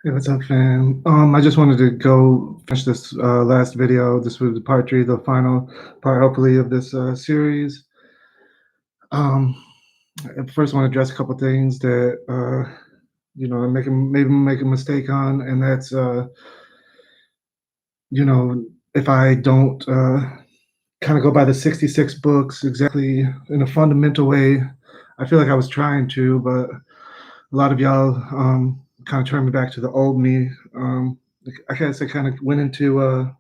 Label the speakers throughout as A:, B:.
A: Hey, what's up, fam? I just wanted to go finish this last video. This was part three, the final part, hopefully, of this series. Um, I first want to address a couple things that maybe make a mistake on, and that's if I don't kind of go by the 66 books exactly in a fundamental way. I feel like I was trying to, but a lot of y'all kind of turned me back to the old me. I guess I kind of went into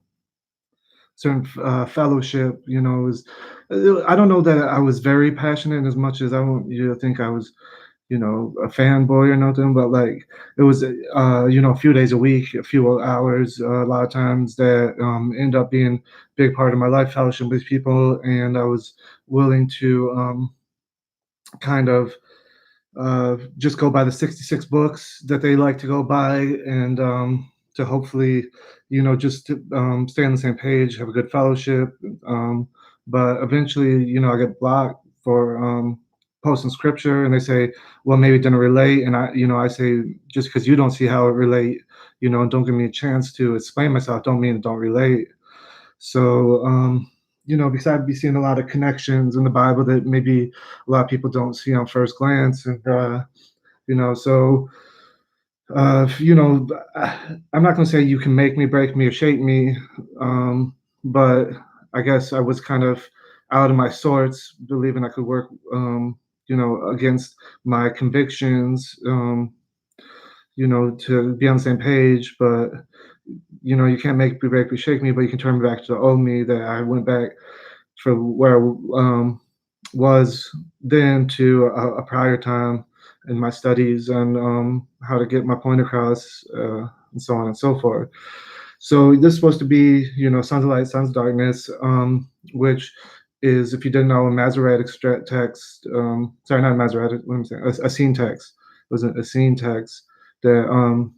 A: certain fellowship. I don't know that I was very passionate as much as I want you to think I was, a fanboy or nothing. But like it was, a few days a week, a few hours, a lot of times that end up being a big part of my life, fellowship with people, and I was willing to kind of just go by the 66 books that they like to go by, and to hopefully, just to, stay on the same page, have a good fellowship. Um, but eventually, I get blocked for posting scripture, and they say, well, maybe it didn't relate. And I say, just because you don't see how it relate, and don't give me a chance to explain myself, don't mean it don't relate. So, because I'd be seeing a lot of connections in the Bible that maybe a lot of people don't see on first glance, and so I'm not going to say you can make me, break me, or shape me, but I guess I was kind of out of my sorts, believing I could work, against my convictions, to be on the same page, but you can't make me, break me, shake me, but you can turn me back to the old me that I went back from where I was then to a prior time in my studies, and how to get my point across, and so on and so forth. So this is supposed to be, Sons of Light, Sons of Darkness, which is, if you didn't know, a Masoretic text. Sorry, not Masoretic. What am I saying? A scene text. It was a scene text that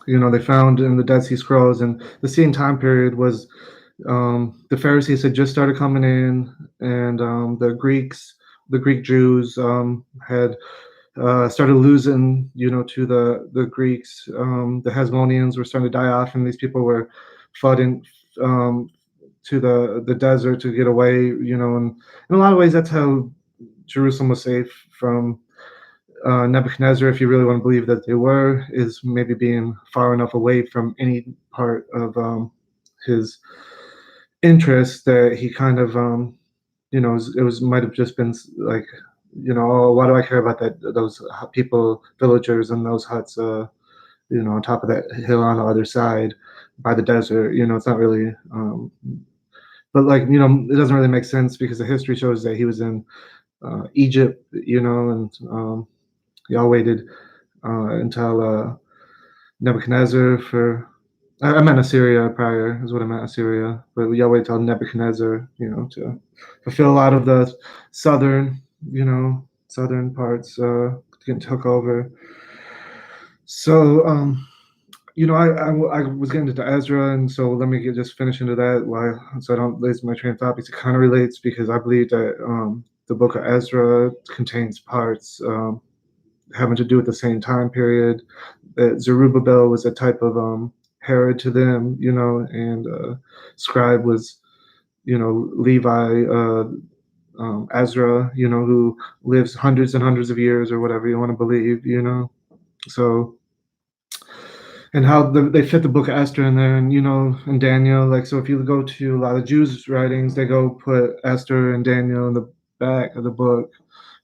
A: they found in the Dead Sea Scrolls, and the same time period was the Pharisees had just started coming in, and the Greek Jews, had started losing, to the Greeks. The Hasmoneans were starting to die off, and these people were flooding um, to the desert to get away. And in a lot of ways, that's how Jerusalem was safe from Nebuchadnezzar, if you really want to believe that they were, is maybe being far enough away from any part of his interest that he kind of, it was might have just been like, oh, why do I care about that? Those people, villagers, and those huts, on top of that hill on the other side by the desert. It's not really, but like, it doesn't really make sense because the history shows that he was in Egypt, and y'all waited until Nebuchadnezzar for. I meant Assyria prior, is what I meant, Assyria. But y'all wait till Nebuchadnezzar, to fulfill a lot of the southern, southern parts, getting took over. So, I was getting into Ezra, and so let me just finish into that, while so I don't lose my train of thought, because it kind of relates, because I believe that the book of Ezra contains parts having to do with the same time period. That Zerubbabel was a type of Herod to them, and scribe was, Levi, Ezra, who lives hundreds and hundreds of years or whatever you want to believe, So, and how they fit the book of Esther in there, and and Daniel. Like, so if you go to a lot of Jews' writings, they go put Esther and Daniel in the back of the book,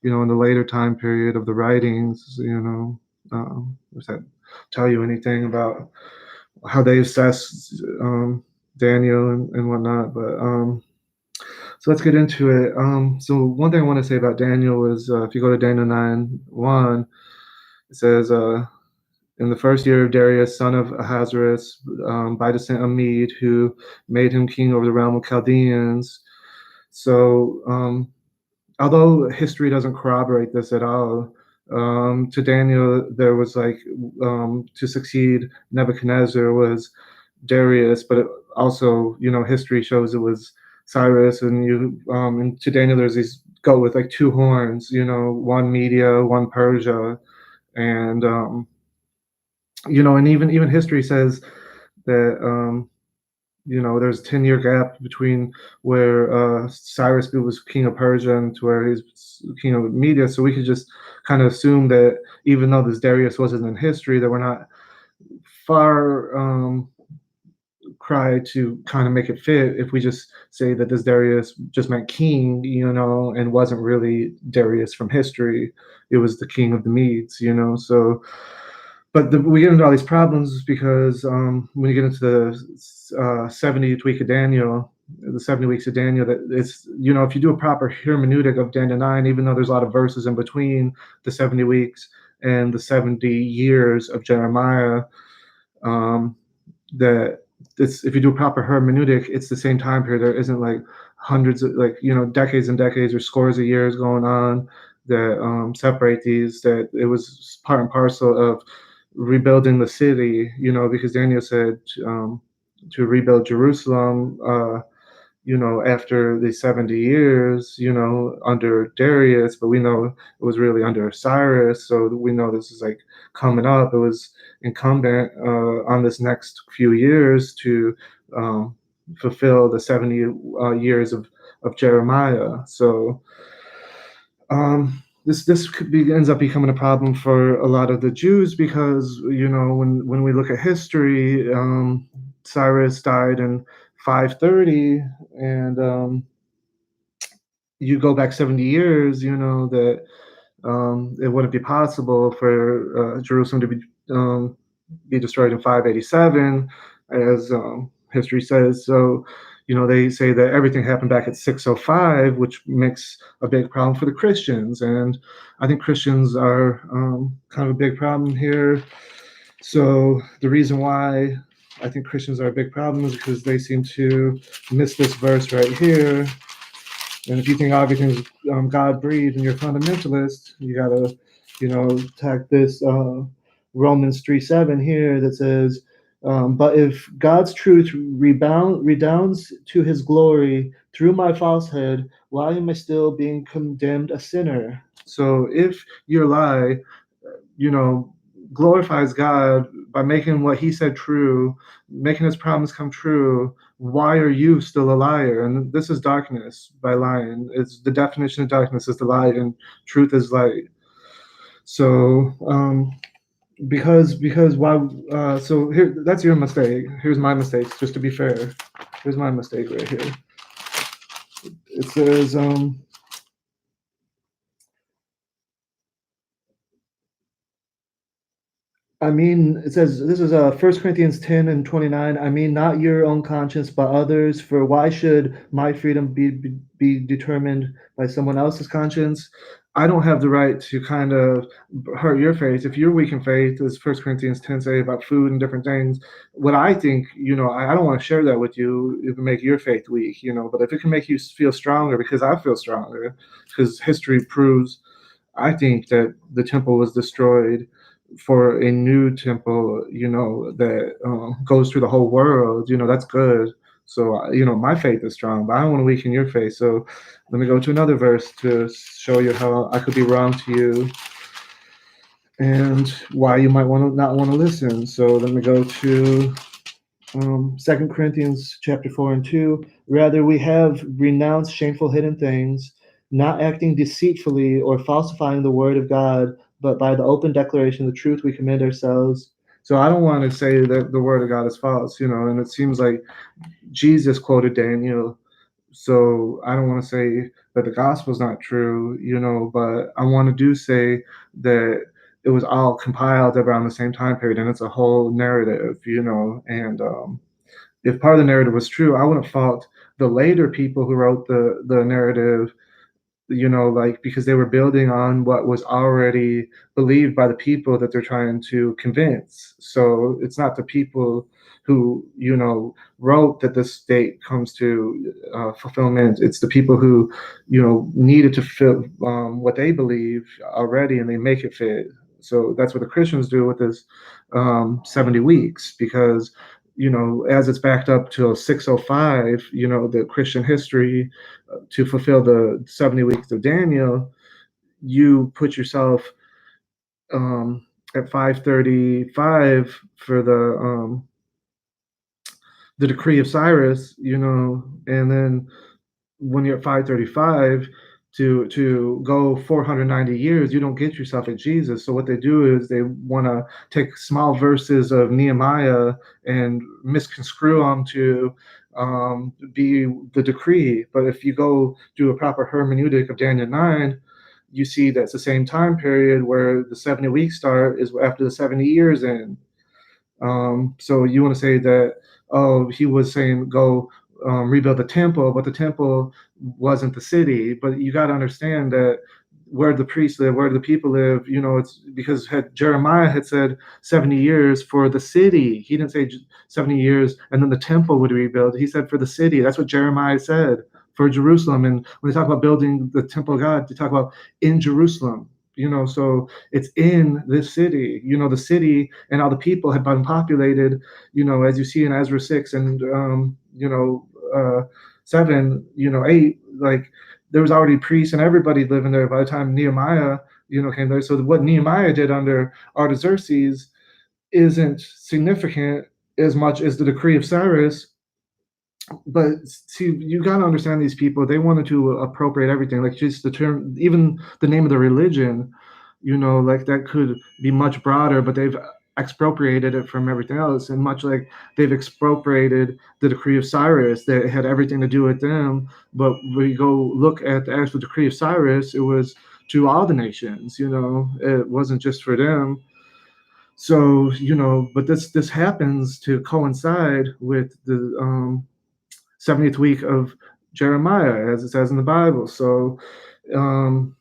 A: in the later time period of the writings. Does that tell you anything about how they assess Daniel and whatnot? But so let's get into it. So one thing I want to say about Daniel is, if you go to Daniel 9:1, it says, in the first year of Darius, son of Ahasuerus, by descent of Mede, who made him king over the realm of Chaldeans. So, although history doesn't corroborate this at all, to Daniel, there was like, to succeed Nebuchadnezzar was Darius, but it also, history shows it was Cyrus, and and to Daniel, there's these go with like two horns, one Media, one Persia, and And even history says that there's a 10-year gap between where Cyrus was king of Persia and to where he's king of Media. So we could just kind of assume that even though this Darius wasn't in history, that we're not far cry to kind of make it fit if we just say that this Darius just meant king, and wasn't really Darius from history. It was the king of the Medes. So, but we get into all these problems because when you get into the 70th week of Daniel, the 70 weeks of Daniel, that it's, if you do a proper hermeneutic of Daniel 9, even though there's a lot of verses in between the 70 weeks and the 70 years of Jeremiah, um, that it's, if you do a proper hermeneutic, it's the same time period. There isn't like hundreds of, like, decades and decades or scores of years going on that separate these. That it was part and parcel of rebuilding the city, because Daniel said to rebuild Jerusalem, after the 70 years, under Darius, but we know it was really under Cyrus. So we know this is like coming up. It was incumbent on this next few years to um, fulfill the 70 years of Jeremiah. So this ends up becoming a problem for a lot of the Jews because when we look at history, Cyrus died in 530, and you go back 70 years, that it wouldn't be possible for Jerusalem to be destroyed in 587, as history says. So, they say that everything happened back at 605, which makes a big problem for the Christians. And I think Christians are kind of a big problem here. So the reason why I think Christians are a big problem is because they seem to miss this verse right here. And if you think everything's God breathed and you're a fundamentalist, you gotta, attack this Romans 3:7 here that says, "But if God's truth redounds to His glory through my falsehood, why am I still being condemned a sinner?" So if your lie, you know, glorifies God by making what He said true, making His promise come true, why are you still a liar? And this is darkness by lying. It's the definition of darkness is the lie, and truth is light. So because why? So here, that's your mistake. Here's my mistake. Just to be fair, here's my mistake right here. It says it says, this is 1 Corinthians 10 and 29. I mean, not your own conscience, but others. For why should my freedom be determined by someone else's conscience? I don't have the right to kind of hurt your faith. If you're weak in faith, as 1 Corinthians 10 say about food and different things, what I think, I don't want to share that with you. It can make your faith weak, but if it can make you feel stronger, because I feel stronger, because history proves, I think that the temple was destroyed for a new temple, that goes through the whole world. That's good. So, my faith is strong, but I don't want to weaken your faith. So, let me go to another verse to show you how I could be wrong to you and why you might not want to listen. So, let me go to 2 Corinthians chapter 4 and 2. Rather, we have renounced shameful hidden things, not acting deceitfully or falsifying the word of God, but by the open declaration of the truth we commend ourselves. So I don't want to say that the word of God is false, and it seems like Jesus quoted Daniel. So I don't want to say that the gospel is not true, but I want to do say that it was all compiled around the same time period, and it's a whole narrative, and if part of the narrative was true, I wouldn't fault the later people who wrote the narrative, like, because they were building on what was already believed by the people that they're trying to convince. So it's not the people who, wrote that this date comes to fulfillment. It's the people who, needed to fit what they believe already, and they make it fit. So that's what the Christians do with this 70 weeks, because as it's backed up till 605, the Christian history, to fulfill the 70 weeks of Daniel, you put yourself at 535 for the decree of Cyrus, and then when you're at 535 to go 490 years, you don't get yourself at Jesus. So what they do is they want to take small verses of Nehemiah and misconstrue them to be the decree. But if you go do a proper hermeneutic of Daniel 9, you see that's the same time period where the 70 weeks start is after the 70 years end. So you want to say that, oh, he was saying go rebuild the temple, but the temple wasn't the city. But you got to understand that where the priests live, where the people live, it's because Jeremiah had said 70 years for the city. He didn't say 70 years and then the temple would be rebuilt. He said for the city. That's what Jeremiah said for Jerusalem. And when they talk about building the temple of God, they talk about in Jerusalem. So it's in this city. The city and all the people had been populated. As you see in Ezra 6 and 7, 8, like there was already priests and everybody living there by the time Nehemiah, came there. So what Nehemiah did under Artaxerxes isn't significant as much as the decree of Cyrus. But see, you got to understand these people. They wanted to appropriate everything, like just the term, even the name of the religion. Like that could be much broader, but they've expropriated it from everything else. And much like they've expropriated the decree of Cyrus, that had everything to do with them. But when you go look at the actual decree of Cyrus, it was to all the nations. It wasn't just for them. So but this happens to coincide with the 70th week of Jeremiah, as it says in the Bible. So um,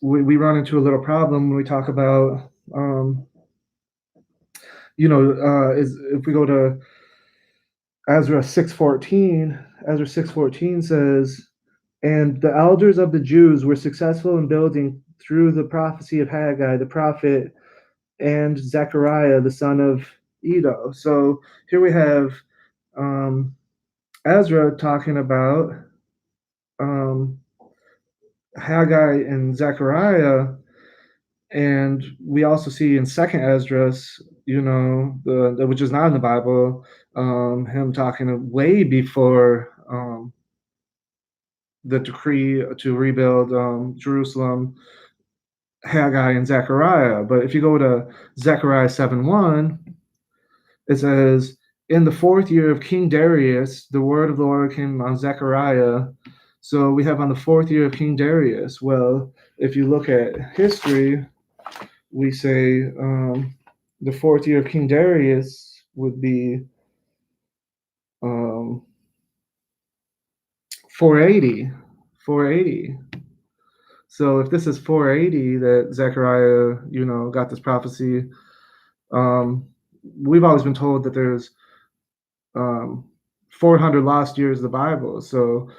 A: we run into a little problem when we talk about, is if we go to Ezra 6:14. Ezra 6:14 says, "And the elders of the Jews were successful in building through the prophecy of Haggai the prophet and Zechariah the son of Iddo." So here we have um, Ezra talking about um, Haggai and Zechariah, and we also see in Second Esdras, which is not in the Bible, him talking way before the decree to rebuild Jerusalem, Haggai and Zechariah. But if you go to Zechariah 7:1, it says, "In the fourth year of King Darius, the word of the Lord came on Zechariah." So we have on the fourth year of King Darius. Well, if you look at history, we say the fourth year of King Darius would be um, 480. 480. So if this is 480 that Zechariah, got this prophecy, um, we've always been told that there's um, 400 lost years of the Bible. So,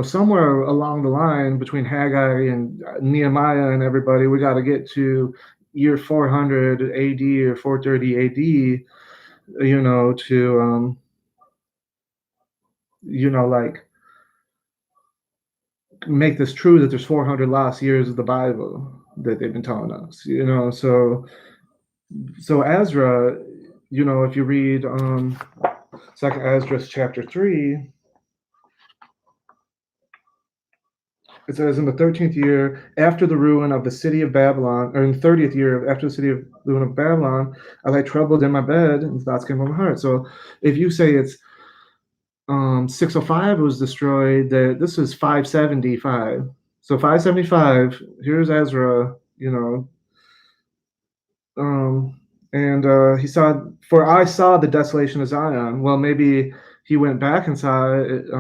A: somewhere along the line between Haggai and Nehemiah and everybody, we got to get to year 400 AD or 430 AD, to, like make this true that there's 400 lost years of the Bible that they've been telling us, So Ezra, if you read Second Ezra chapter 3, it says, "In the 13th year after the ruin of the city of Babylon, or in the 30th year after the city of ruin of Babylon, I lay troubled in my bed, and thoughts came on my heart." So if you say it's 605 was destroyed, that this is 575. So 575, here's Ezra, um, and he saw, "For I saw the desolation of Zion." Well, maybe he went back and saw it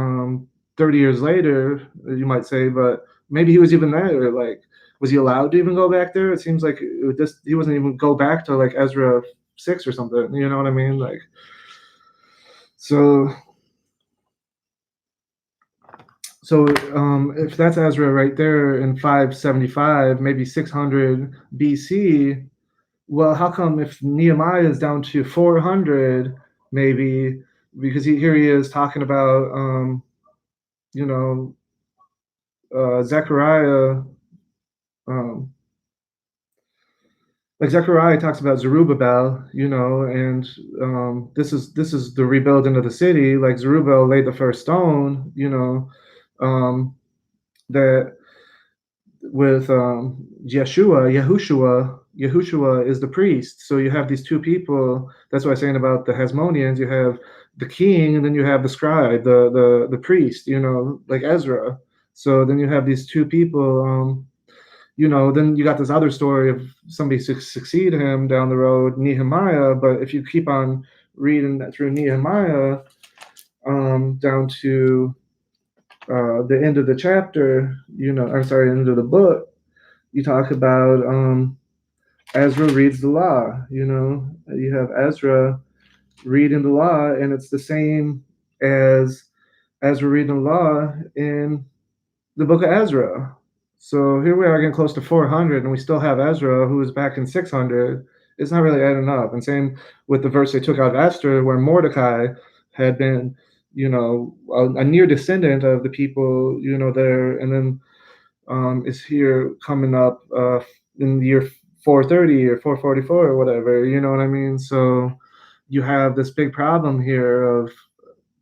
A: 30 years later, you might say, but maybe he was even there. Like, was he allowed to even go back there? It seems like he wasn't even go back to like Ezra 6 or something. You know what I mean? Like, so if that's Ezra right there in 575, maybe 600 BC, well, how come if Nehemiah is down to 400, maybe, because here he is talking about, you know, Zechariah, um, like Zechariah talks about Zerubbabel, and this is the rebuilding of the city. Like Zerubbabel laid the first stone, um, that with Yahushua is the priest. So you have these two people. That's what I'm saying about the Hasmoneans. You have the king, and then you have the scribe, the priest. Like Ezra. So then you have these two people. Then you got this other story of somebody succeed him down the road, Nehemiah. But if you keep on reading that through Nehemiah, down to the end of the chapter, I'm sorry, end of the book, you talk about Ezra reads the law. You have Ezra reading the law, and it's the same as Ezra reading the law in the book of Ezra. So here we are getting close to 400, and we still have Ezra, who is back in 600. It's not really adding up. And same with the verse they took out of Esther, where Mordecai had been, a near descendant of the people, there, and then is here coming up in the year 430 or 444 or whatever. You know what I mean? So you have this big problem here of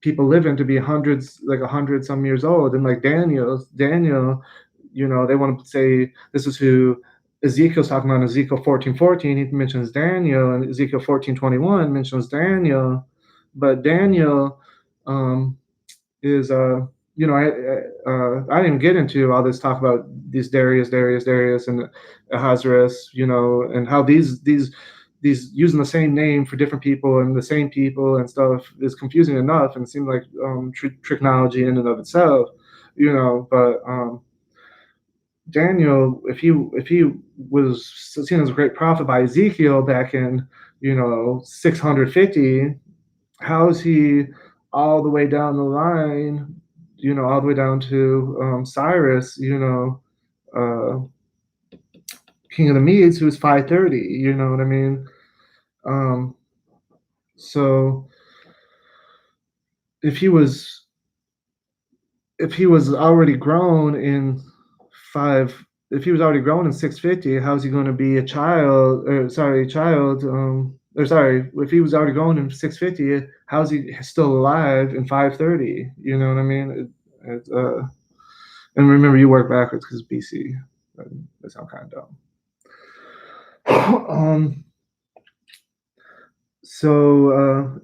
A: people living to be hundreds, like 100 some years old, and like Daniel, they want to say this is who Ezekiel's talking about in Ezekiel 14:14. He mentions Daniel, and Ezekiel 14:21 mentions Daniel, but Daniel um, is I didn't get into all this talk about these Darius, and Ahasuerus, and how these using the same name for different people and the same people and stuff is confusing enough, and it seemed like tricknology in and of itself, But Daniel, if he was seen as a great prophet by Ezekiel back in 650, how is he all the way down the line, all the way down to Cyrus, uh, King of the Medes, who's 530, you know what I mean? Um, so if he was if he was already grown in five if he was already grown in 650, how's he going to be a child, or sorry, child, or sorry, if he was already grown in 650, how's he still alive in 530? You know what I mean? And remember, you work backwards because BC. That sounds kind of dumb.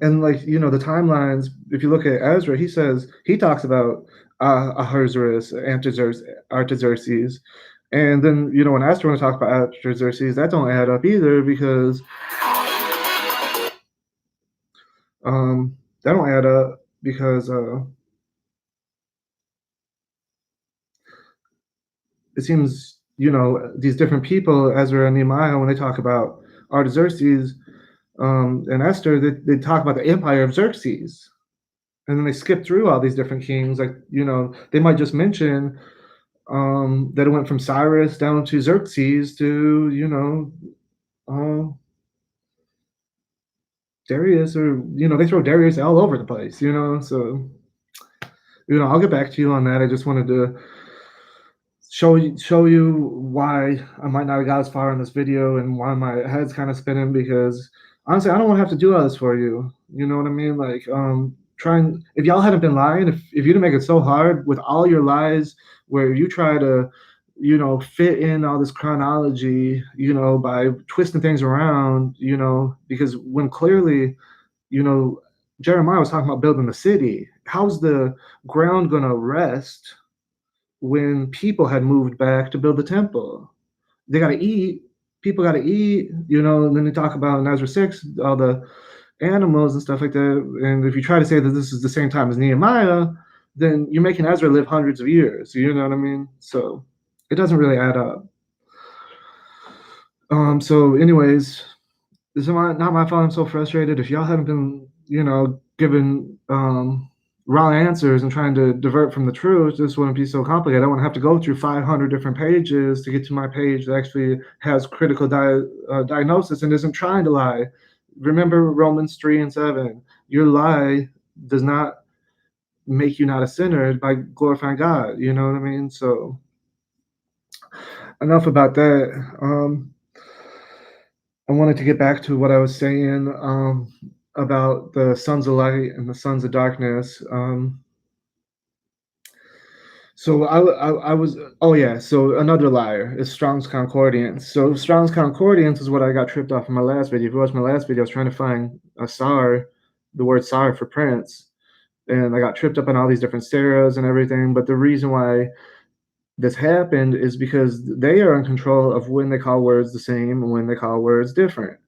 A: And like the timelines. If you look at Ezra, he talks about Ahasuerus, Artaxerxes, and then when Esther want to talk about Artaxerxes, that don't add up either, because that don't add up because it seems these different people, Ezra and Nehemiah, when they talk about Artaxerxes and Esther, they talk about the empire of Xerxes, and then they skip through all these different kings. Like they might just mention that it went from Cyrus down to Xerxes to Darius, or they throw Darius all over the place. So I'll get back to you on that. I just wanted to show you why I might not have got as far in this video, and why my head's kind of spinning, because honestly, I don't want to have to do all this for you. You know what I mean? Like, trying, if y'all hadn't been lying, if you didn't make it so hard with all your lies, where you try to, fit in all this chronology, by twisting things around, because when clearly, you know, Jeremiah was talking about building the city. How's the ground gonna rest when people had moved back to build the temple? They got to eat. People got to eat, And then they talk about in Ezra 6 all the animals and stuff like that. And if you try to say that this is the same time as Nehemiah, then you're making Ezra live hundreds of years. You know what I mean? So it doesn't really add up. So, anyways, this is not my fault. I'm so frustrated. If y'all haven't been, given wrong answers and trying to divert from the truth, this wouldn't be so complicated. I wouldn't have to go through 500 different pages to get to my page that actually has critical diagnosis and isn't trying to lie. Remember Romans 3:7. Your lie does not make you not a sinner by glorifying God. You know what I mean? So enough about that. I wanted to get back to what I was saying about the sons of light and the sons of darkness. So I was oh yeah, so another liar is Strong's Concordance. So Strong's Concordance is what I got tripped off in my last video. If you watched my last video, I was trying to find a SAR, the word SAR for Prince, and I got tripped up on all these different stereos and everything. But the reason why this happened is because they are in control of when they call words the same and when they call words different,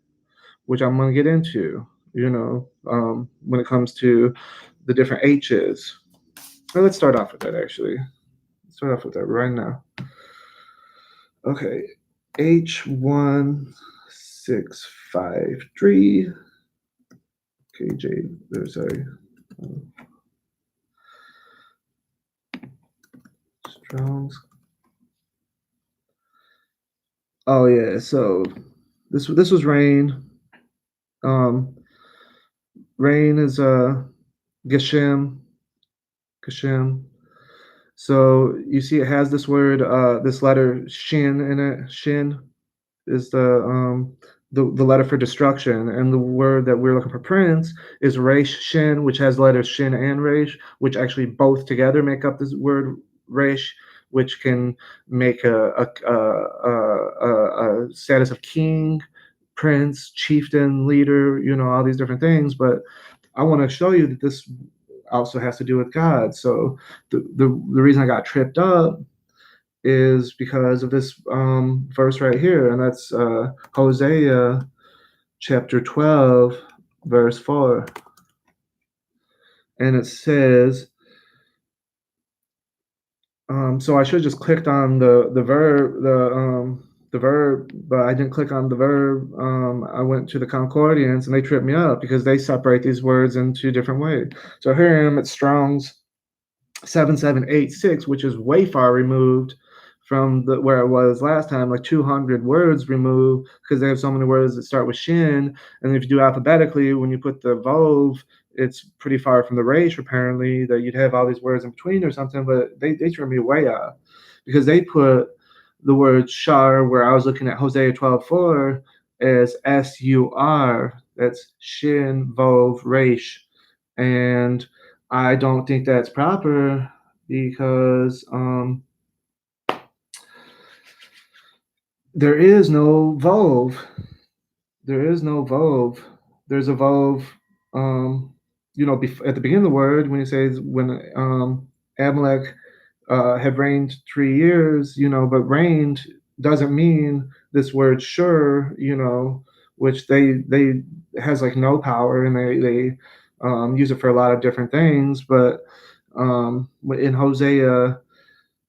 A: which I'm gonna get into, when it comes to the different H's. Well, let's start off with that actually. Let's start off with that right now. Okay, H1653 KJ. Sorry, Strong's. Oh yeah, so this was rain. Um, Rain is Geshem, Geshem. So you see, it has this word, this letter Shin in it. Shin is the letter for destruction, and the word that we're looking for Prince is Reish Shin, which has letters Shin and Reish, which actually both together make up this word Reish, which can make a status of king, prince, chieftain, leader, all these different things. But I want to show you that this also has to do with God. So the reason I got tripped up is because of this verse right here, and that's Hosea chapter 12, verse 4. And it says, so I should have just clicked on the verb, but I didn't click on the verb. I went to the concordance, and they tripped me up because they separate these words in two different ways. So here I am at Strong's 7786, which is way far removed from where it was last time, like 200 words removed, because they have so many words that start with shin. And if you do alphabetically, when you put the vov, it's pretty far from the resh, apparently, that you'd have all these words in between or something. But they turned me way off because they put the word shar, where I was looking at Hosea 12:4, as sur. That's shin, vov, resh. And I don't think that's proper because there is no Vov. There is no Vov. There's a Vov, at the beginning of the word when he says when Amalek had reigned 3 years, but reigned doesn't mean this word sure, which they has like no power, and they use it for a lot of different things. But in Hosea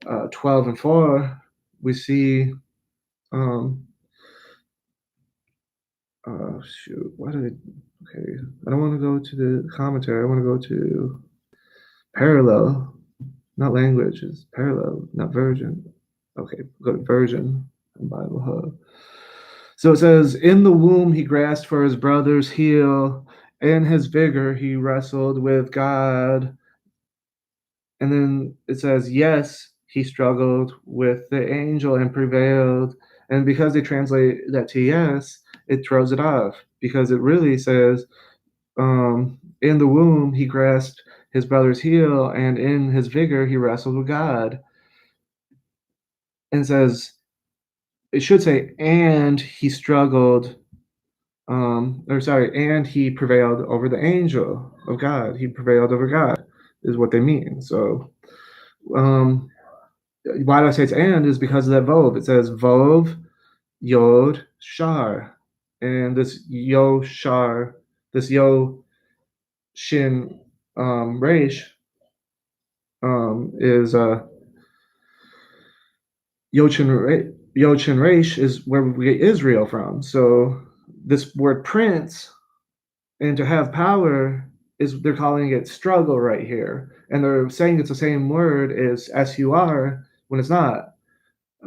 A: 12:4, we see, um, shoot, why did okay, I don't want to go to the commentary. I want to go to parallel, not language, it's parallel, not version. Okay, go to version and Bible Hub. So it says, in the womb he grasped for his brother's heel, in his vigor he wrestled with God. And then it says, yes, he struggled with the angel and prevailed. And because they translate that to yes, it throws it off because it really says, in the womb he grasped his brother's heel, and in his vigor he wrestled with God. And it says, it should say, and he struggled, and he prevailed over the angel of God. He prevailed over God, is what they mean. So, um, why do I say it's and is because of that Vov. It says Vov, Yod, Shar. And this Yo Shar, this Yo Shin Resh is Yochin Resh is where we get Israel from. So this word prince and to have power is they're calling it struggle right here. And they're saying it's the same word as sur when it's not,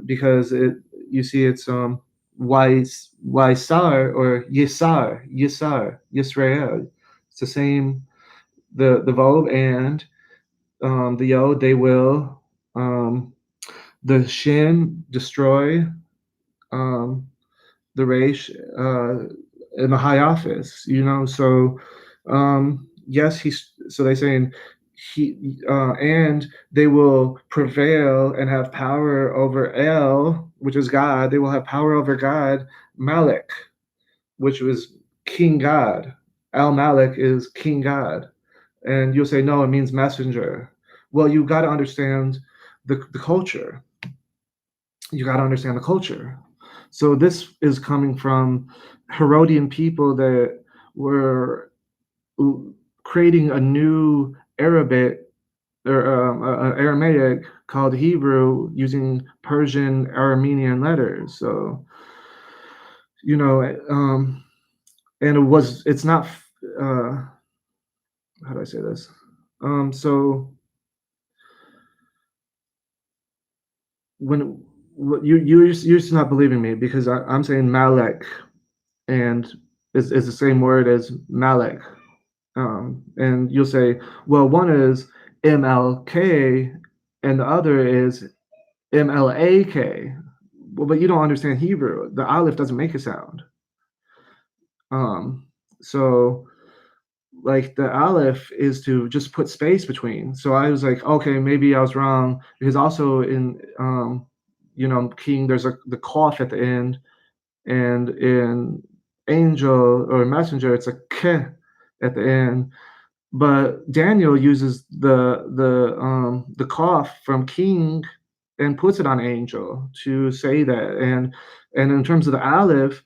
A: because you see it's Ysar or Yisrael. It's the same, the Vov and the Yod, they will, the Shin, destroy, um, the Reish in the high office, So, yes, so they saying and they will prevail and have power over El, which is God. They will have power over God, Malik, which was King God. Al Malik is King God. And you'll say, no, it means messenger. Well, you got to understand the culture. You got to understand the culture. So this is coming from Herodian people that were creating a new Arabic or Aramaic called Hebrew using Persian Aramean letters. So you know, and it's not. Uh, how do I say this? So when you're just not believing me because I'm saying Malek and is the same word as Malek. And you'll say, well, one is MLK and the other is MLAK. Well, but you don't understand Hebrew. The aleph doesn't make a sound. Um, so like the aleph is to just put space between. So I was like, okay, maybe I was wrong because also in king, there's the cough at the end, and in angel or messenger, it's a k at the end. But Daniel uses the cough from king and puts it on angel to say that. And in terms of the aleph,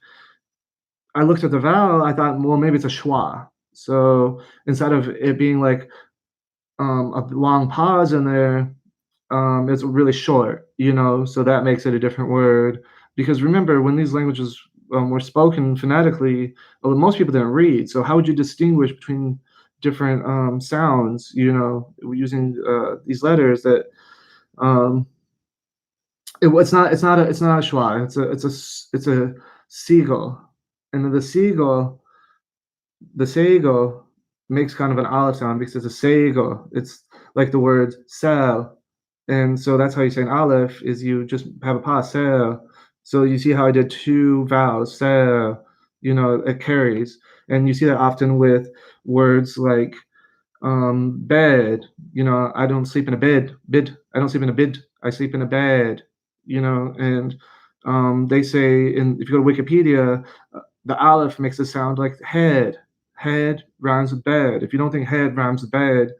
A: I looked at the vowel, I thought, well, maybe it's a schwa. So instead of it being like a long pause in there, it's really short, so that makes it a different word. Because remember, when these languages were spoken phonetically, well, most people didn't read. So how would you distinguish between different sounds, using these letters that it's not a schwa, it's a seagull, and then the seagull makes kind of an olive sound because it's a seagull. It's like the word sell. And so that's how you say an aleph is you just have a pause, sell. So you see how I did two vowels, sell, it carries. And you see that often with words like bed, I don't sleep in a bed, I don't sleep in a bed, I sleep in a bed, and they say, if you go to Wikipedia, the aleph makes it sound like head rhymes with bed. If you don't think head rhymes with bed,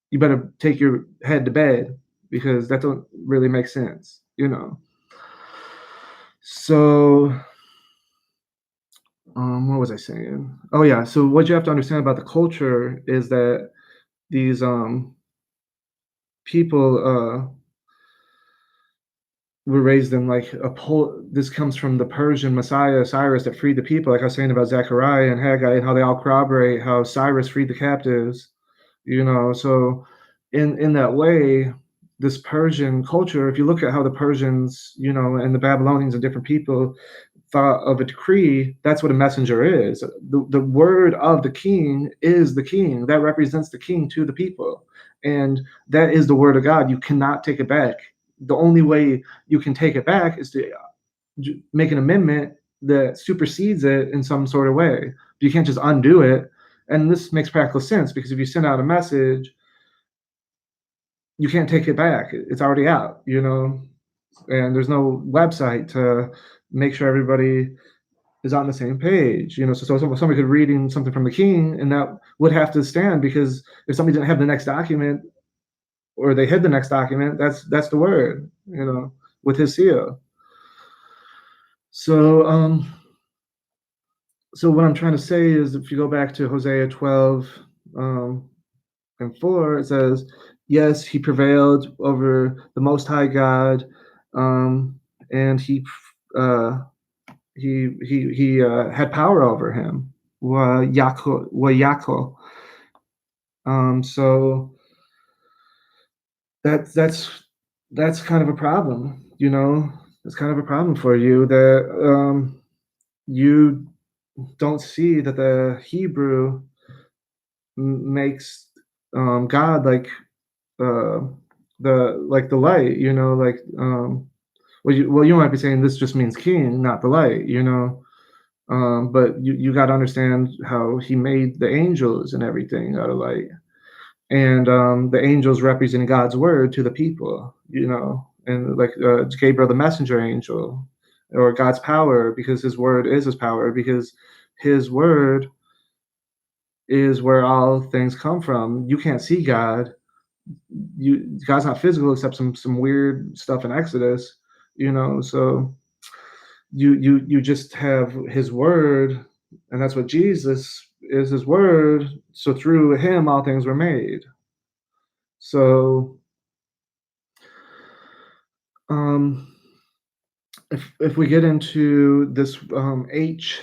A: you better take your head to bed because that don't really make sense. So what was I saying? Oh yeah, so what you have to understand about the culture is that these people were raised in like this comes from the Persian Messiah Cyrus that freed the people, like I was saying about Zechariah and Haggai, and how they all corroborate how Cyrus freed the captives. So in that way, this Persian culture, if you look at how the Persians, and the Babylonians and different people thought of a decree, that's what a messenger is. The word of the king is the king. That represents the king to the people. And that is the word of God. You cannot take it back. The only way you can take it back is to make an amendment that supersedes it in some sort of way. You can't just undo it. And this makes practical sense because if you send out a message, you can't take it back. It's already out. And there's no website to make sure everybody is on the same page. So somebody could reading something from the king, and that would have to stand because if somebody didn't have the next document or they hid the next document, that's the word, with his seal. So what I'm trying to say is, if you go back to Hosea 12 and 4, it says, yes, he prevailed over the Most High God, and uh, he had power over him. Yako. So that's kind of a problem. It's kind of a problem for you that you don't see that the Hebrew makes God like uh, the light. Like you might be saying this just means king, not the light, you know. But you got to understand how he made the angels and everything out of light, and the angels represent God's word to the people, you know, and like Gabriel, the messenger angel, or God's power, because His word is His power, because His word is where all things come from. You can't see God. God's not physical except some weird stuff in Exodus, you know. So you just have His word, and that's what Jesus is. His word. So through Him, all things were made. So um, if we get into this H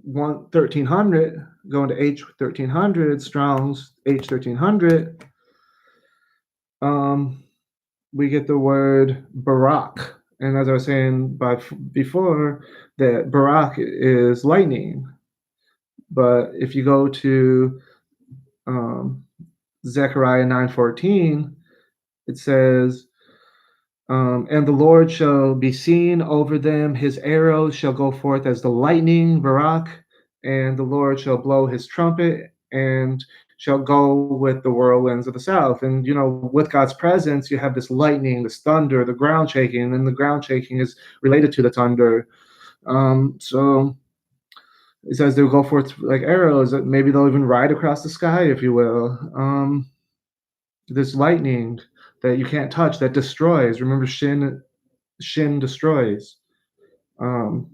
A: 1300, going to H 1300, Strong's H 1300, um, we get the word Barak. And as I was saying before, that Barak is lightning. But if you go to um, Zechariah 9:14, it says, and the Lord shall be seen over them. His arrows shall go forth as the lightning, Barak, and the Lord shall blow his trumpet and shall go with the whirlwinds of the south. And, you know, with God's presence, you have this lightning, this thunder, the ground shaking, and the ground shaking is related to the thunder. So it says they'll go forth like arrows, that maybe they'll even ride across the sky, if you will. This lightning that you can't touch, that destroys. Remember, Shin destroys. Um,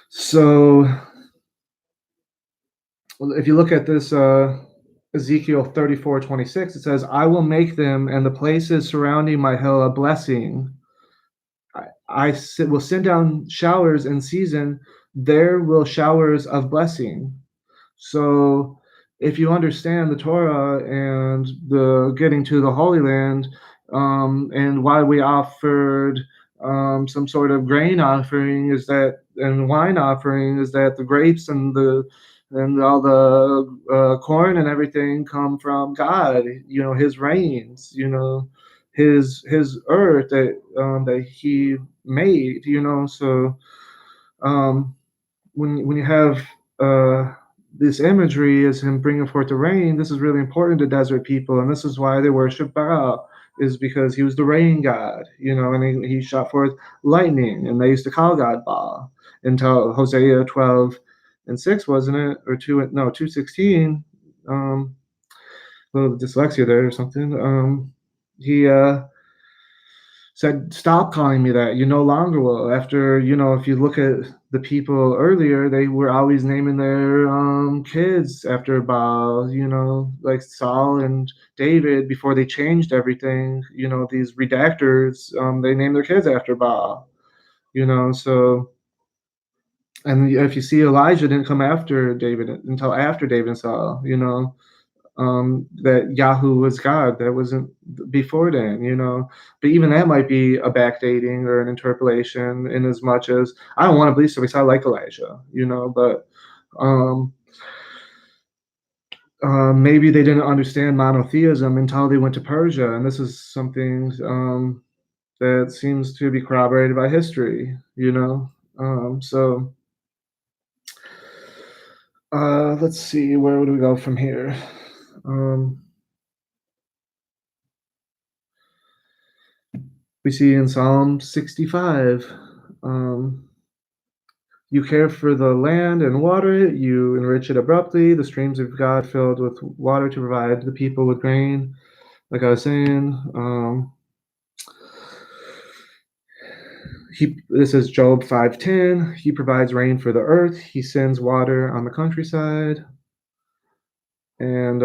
A: so if you look at this Ezekiel 34:26, it says, I will make them and the places surrounding my hill a blessing. Will send down showers in season. There will showers of blessing. So if you understand the Torah and the getting to the Holy Land, and why we offered some sort of grain offering is that, and wine offering is that the grapes and all the corn and everything come from God. You know, His rains. You know, His earth that He made. You know, so um, when you have this imagery as him bringing forth the rain, this is really important to desert people, and this is why they worship Baal, is because he was the rain god, you know, and he shot forth lightning, and they used to call God Baal until Hosea 12:6, wasn't it, or 2:16? A little dyslexia there or something. He said, "Stop calling me that. You no longer will." After, you know, if you look at the people earlier, they were always naming their kids after Baal. You know, like Saul and David before they changed everything. You know, these redactors, they named their kids after Baal. You know, so, and if you see, Elijah didn't come after David until after David and Saul. You know, that Yahoo was God. That wasn't before then, you know. But even that might be a backdating or an interpolation, in as much as I don't want to believe so because I like Elijah, you know. But um, maybe they didn't understand monotheism until they went to Persia, and this is something that seems to be corroborated by history, you know. So let's see, where would we go from here? Um, we see in Psalm 65. Um, You care for the land and water it, you enrich it abruptly. The streams of God filled with water to provide the people with grain. Like I was saying, this is Job 5:10. He provides rain for the earth. He sends water on the countryside. And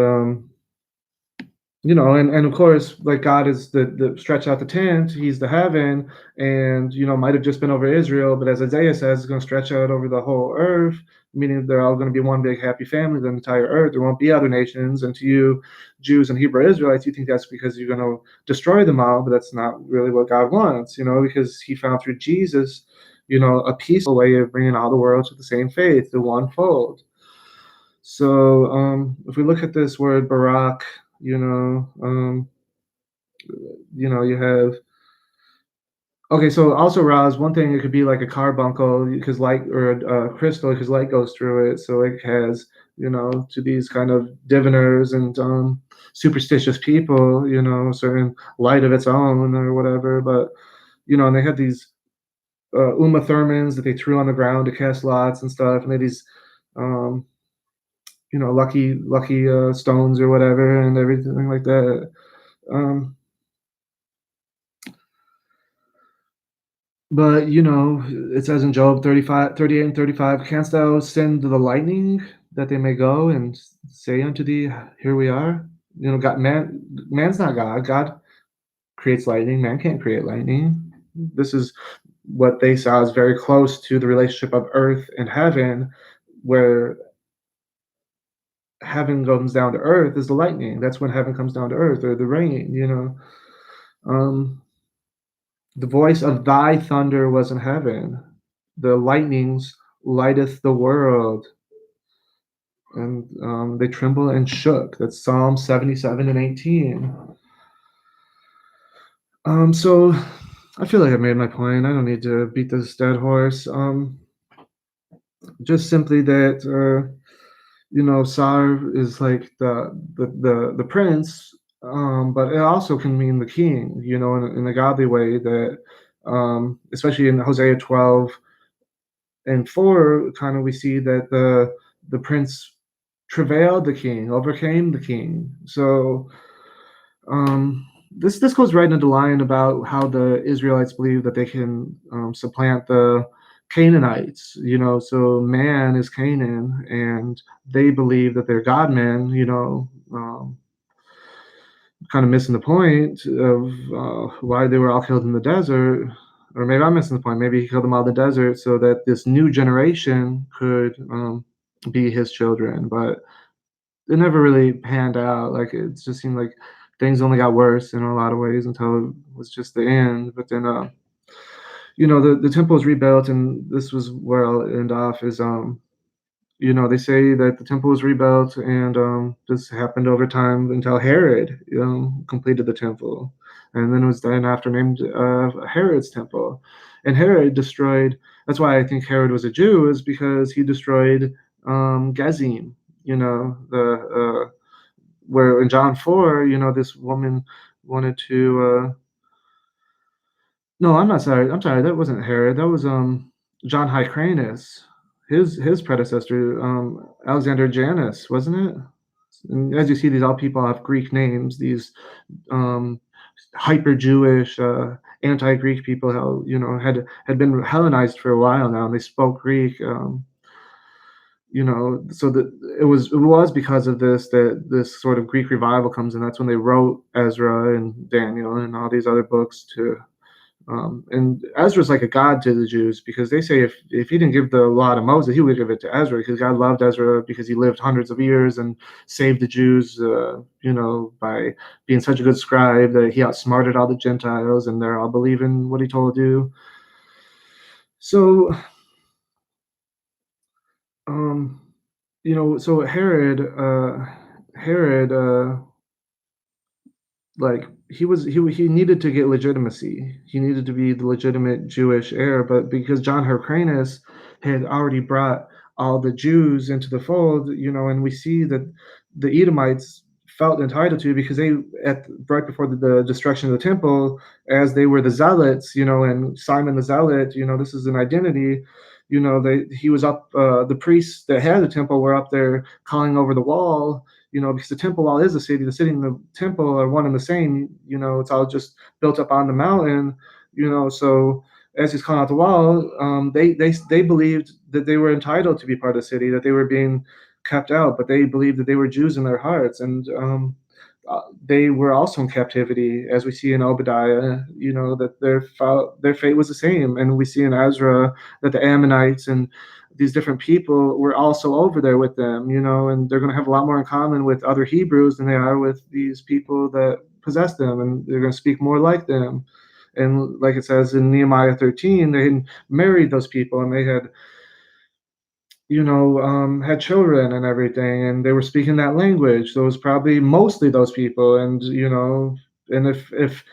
A: you know, and of course, like God is the stretch out the tent, he's the heaven, and you know, might have just been over Israel, but as Isaiah says, it's going to stretch out over the whole earth, meaning they're all going to be one big happy family, the entire earth. There won't be other nations. And to you, Jews and Hebrew Israelites, you think that's because you're going to destroy them all, but that's not really what God wants, you know, because He found through Jesus, you know, a peaceful way of bringing all the world to the same faith, the one fold. So if we look at this word Barak, you know, You have okay. So also Roz, one thing it could be like a carbuncle because light or a crystal because light goes through it, so it has to these kind of diviners and superstitious people, certain light of its own or whatever. But and they had these Uma Thurmans that they threw on the ground to cast lots and stuff, and they had these um, lucky stones or whatever and everything like that. Um, but it says in Job 35, 38 and 35, canst thou send the lightning that they may go and say unto thee, here we are? God, man's not God. God creates lightning. Man can't create lightning. This is what they saw as very close to the relationship of earth and heaven, where heaven comes down to earth is the lightning. That's when heaven comes down to earth, or the rain. Um, the voice of thy thunder was in heaven. The lightnings lighteth the world, and they tremble and shook. That's Psalm 77 and 18. So I feel like I made my point. I don't need to beat this dead horse. Just simply that Sar is like the prince, but it also can mean the king, in a godly way. That especially in Hosea 12 and 4, kind of we see that the prince travailed the king, overcame the king. So this goes right into the line about how the Israelites believe that they can supplant the Canaanites. So man is Canaan, and they believe that they're God men. Kind of missing the point of why they were all killed in the desert. Or maybe I'm missing the point. Maybe he killed them all in the desert so that this new generation could be his children. But it never really panned out. Like it just seemed like things only got worse in a lot of ways until it was just the end. But then, the temple was rebuilt, and this was where I'll end off. Is they say that the temple was rebuilt, and this happened over time until Herod, completed the temple, and then it was then after named Herod's temple, and Herod destroyed. That's why I think Herod was a Jew, is because he destroyed Gezim. The where in John 4, this woman wanted to. No, I'm not sorry. I'm sorry. That wasn't Herod. That was John Hyrcanus, his predecessor, Alexander Janus, wasn't it? And as you see, these all people have Greek names. These um, hyper Jewish, anti-Greek people, how had been Hellenized for a while now, and they spoke Greek. So that it was because of this that this sort of Greek revival comes, and that's when they wrote Ezra and Daniel and all these other books to. And Ezra's like a god to the Jews because they say if he didn't give the law to Moses, he would give it to Ezra because God loved Ezra because he lived hundreds of years and saved the Jews, by being such a good scribe that he outsmarted all the Gentiles and they're all believing what he told to do. So, um, so Herod, like he needed to get legitimacy. He needed to be the legitimate Jewish heir, but because John Hyrcanus had already brought all the Jews into the fold, and we see that the Edomites felt entitled to because they at right before the destruction of the temple, as they were the zealots, and Simon the zealot, this is an identity. He was up. The priests that had the temple were up there calling over the wall, because the temple wall is a city. The city and the temple are one and the same. It's all just built up on the mountain. So as he's calling out the wall, they believed that they were entitled to be part of the city, that they were being kept out, but they believed that they were Jews in their hearts, and they were also in captivity, as we see in Obadiah. That their fate was the same, and we see in Ezra that the Ammonites and these different people were also over there with them, and they're going to have a lot more in common with other Hebrews than they are with these people that possess them, and they're going to speak more like them. And like it says in Nehemiah 13, they had married those people and they had, had children and everything, and they were speaking that language. So it was probably mostly those people, and And if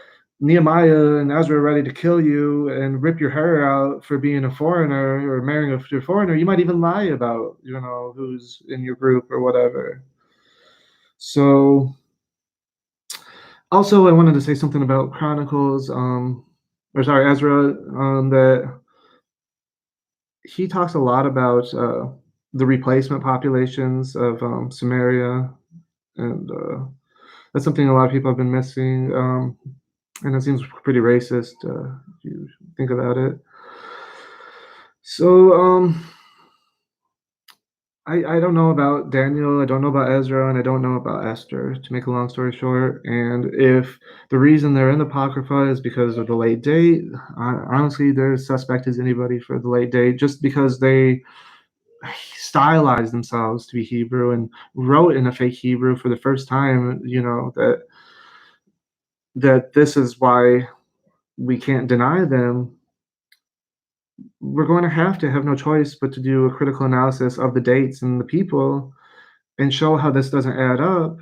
A: Nehemiah and Ezra are ready to kill you and rip your hair out for being a foreigner or marrying a foreigner, you might even lie about, who's in your group or whatever. So also I wanted to say something about Chronicles, or sorry, Ezra, that he talks a lot about the replacement populations of Samaria, and that's something a lot of people have been missing. And it seems pretty racist if you think about it. So I don't know about Daniel, I don't know about Ezra, and I don't know about Esther, to make a long story short. And if the reason they're in the Apocrypha is because of the late date, honestly, they're suspect as anybody for the late date, just because they stylized themselves to be Hebrew and wrote in a fake Hebrew for the first time, that this is why we can't deny them. We're going to have no choice but to do a critical analysis of the dates and the people and show how this doesn't add up,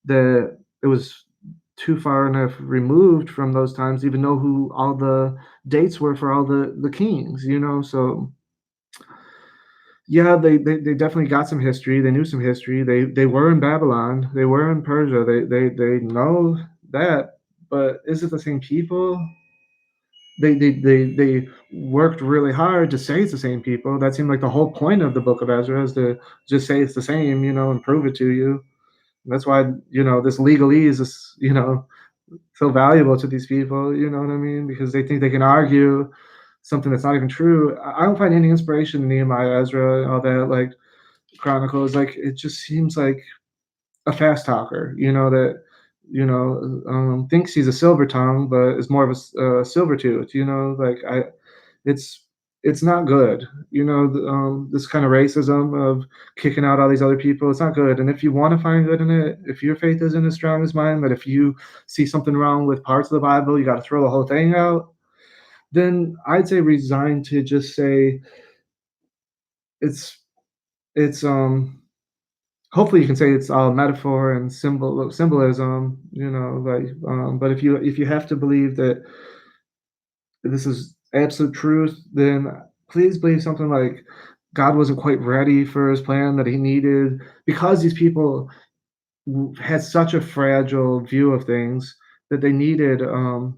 A: that it was too far enough removed from those times, even know who all the dates were for all the kings. So yeah, they definitely got some history. They knew some history. They were in Babylon. They were in Persia. They know that. But is it the same people? They worked really hard to say it's the same people. That seemed like the whole point of the book of Ezra, is to just say it's the same, and prove it to you. And that's why this legalese is so valuable to these people. You know what I mean? Because they think they can argue something that's not even true. I don't find any inspiration in Nehemiah, Ezra, all that, like Chronicles. Like, it just seems like a fast talker, that thinks he's a silver tongue, but is more of a silver tooth. Like, it's it's not good. This kind of racism of kicking out all these other people. It's not good. And if you want to find good in it, if your faith isn't as strong as mine, that if you see something wrong with parts of the Bible, you got to throw the whole thing out. Then I'd say resign to just say it's it's hopefully you can say it's all metaphor and symbolism, like, but if you have to believe that this is absolute truth, then please believe something like God wasn't quite ready for his plan, that he needed, because these people had such a fragile view of things, that they needed a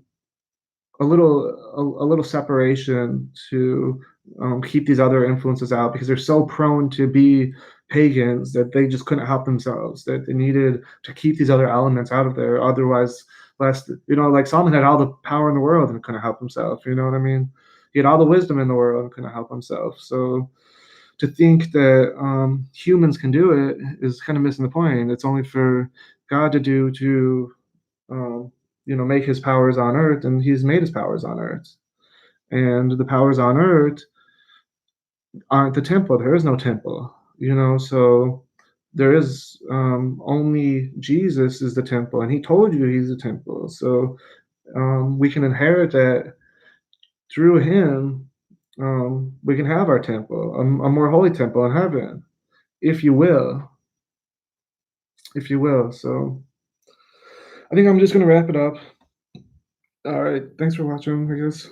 A: little separation to keep these other influences out, because they're so prone to be pagans that they just couldn't help themselves, that they needed to keep these other elements out of there. Otherwise, like Solomon had all the power in the world and couldn't help himself. You know what I mean? He had all the wisdom in the world and couldn't help himself. So to think that humans can do it is kind of missing the point. It's only for God to do, to make his powers on earth, and he's made his powers on earth. And the powers on earth aren't the temple. There is no temple, so there is only Jesus is the temple, and he told you he's the temple. So we can inherit that through him. We can have our temple, a more holy temple in heaven, if you will, if you will. So I think I'm just going to wrap it up. All right. Thanks for watching, I guess.